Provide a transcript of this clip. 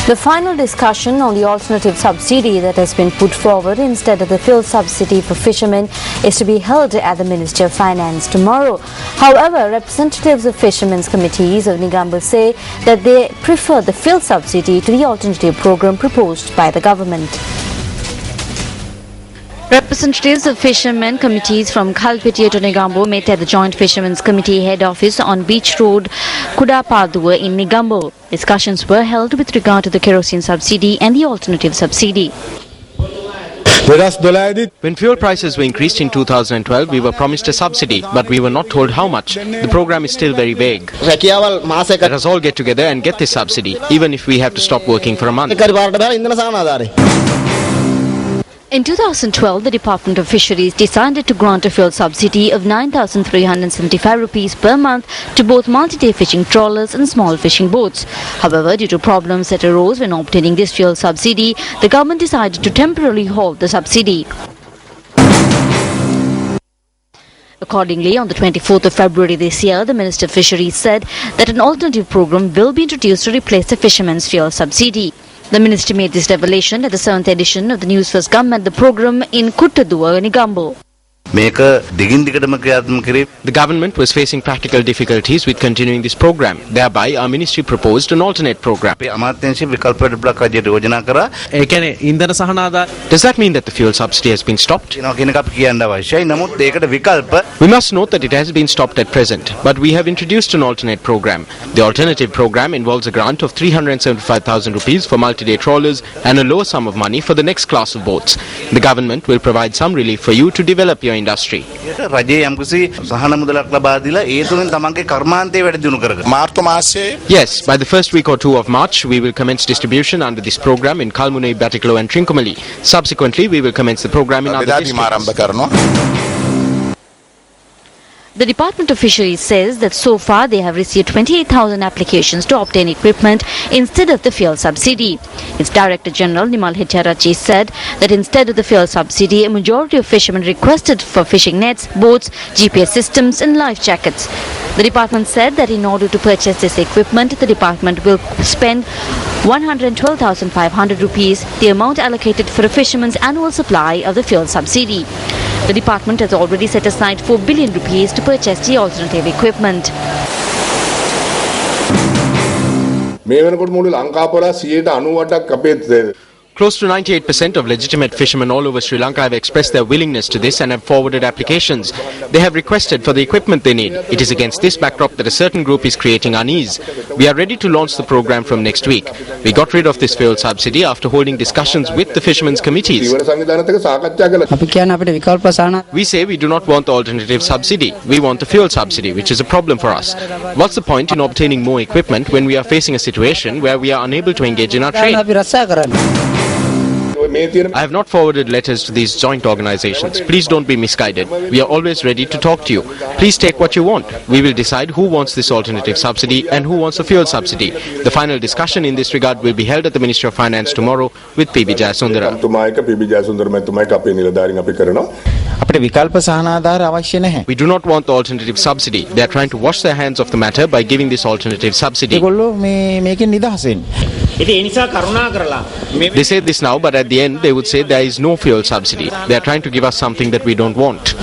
The final discussion on the alternative subsidy that has been put forward instead of the fuel subsidy for fishermen is to be held at the Ministry of Finance tomorrow. However, representatives of fishermen's committees of Negombo say that they prefer the fuel subsidy to the alternative program proposed by the government. Representatives of fishermen committees from Kalpitiya to Negombo met at the Joint Fishermen's Committee head office on Beach Road, Kudapaduwa in Negombo. Discussions were held with regard to the kerosene subsidy and the alternative subsidy. When fuel prices were increased in 2012, we were promised a subsidy, but we were not told how much. The program is still very vague. Let us all get together and get this subsidy, even if we have to stop working for a month. In 2012, the Department of Fisheries decided to grant a fuel subsidy of 9,375 rupees per month to both multi-day fishing trawlers and small fishing boats. However, due to problems that arose when obtaining this fuel subsidy, the government decided to temporarily halt the subsidy. Accordingly, on the 24th of February this year, the Minister of Fisheries said that an alternative program will be introduced to replace the fishermen's fuel subsidy. The minister made this revelation at the 7th edition of the Newsfirst government, the program in Kuttaduwa, Negombo. The government was facing practical difficulties with continuing this program. Thereby, our ministry proposed an alternate program. Does that mean that the fuel subsidy has been stopped? We must note that it has been stopped at present, but we have introduced an alternate program. The alternative program involves a grant of 375,000 rupees for multi-day trawlers and a lower sum of money for the next class of boats. The government will provide some relief for you to develop your industry. Yes, by the first week or two of March, we will commence distribution under this program in Kalmunai, Batiklo and Trincomalee. Subsequently, we will commence the program in other districts. The Department of Fisheries says that so far they have received 28,000 applications to obtain equipment instead of the fuel subsidy. Its Director General Nimal Hettiarachchi said that instead of the fuel subsidy, a majority of fishermen requested for fishing nets, boats, GPS systems and life jackets. The department said that in order to purchase this equipment, the department will spend 112,500 rupees, the amount allocated for a fisherman's annual supply of the fuel subsidy. The department has already set aside 4 billion rupees to purchase the alternative equipment. Close to 98% of legitimate fishermen all over Sri Lanka have expressed their willingness to this and have forwarded applications. They have requested for the equipment they need. It is against this backdrop that a certain group is creating unease. We are ready to launch the program from next week. We got rid of this fuel subsidy after holding discussions with the fishermen's committees. We say we do not want the alternative subsidy. We want the fuel subsidy, which is a problem for us. What's the point in obtaining more equipment when we are facing a situation where we are unable to engage in our trade? I have not forwarded letters to these joint organizations. Please don't be misguided. We are always ready to talk to you. Please take what you want. We will decide who wants this alternative subsidy and who wants a fuel subsidy. The final discussion in this regard will be held at the Ministry of Finance tomorrow with P.B. Jayasundara. We do not want the alternative subsidy. They are trying to wash their hands of the matter by giving this alternative subsidy. They say this now, but at the end they would say there is no fuel subsidy. They are trying to give us something that we don't want.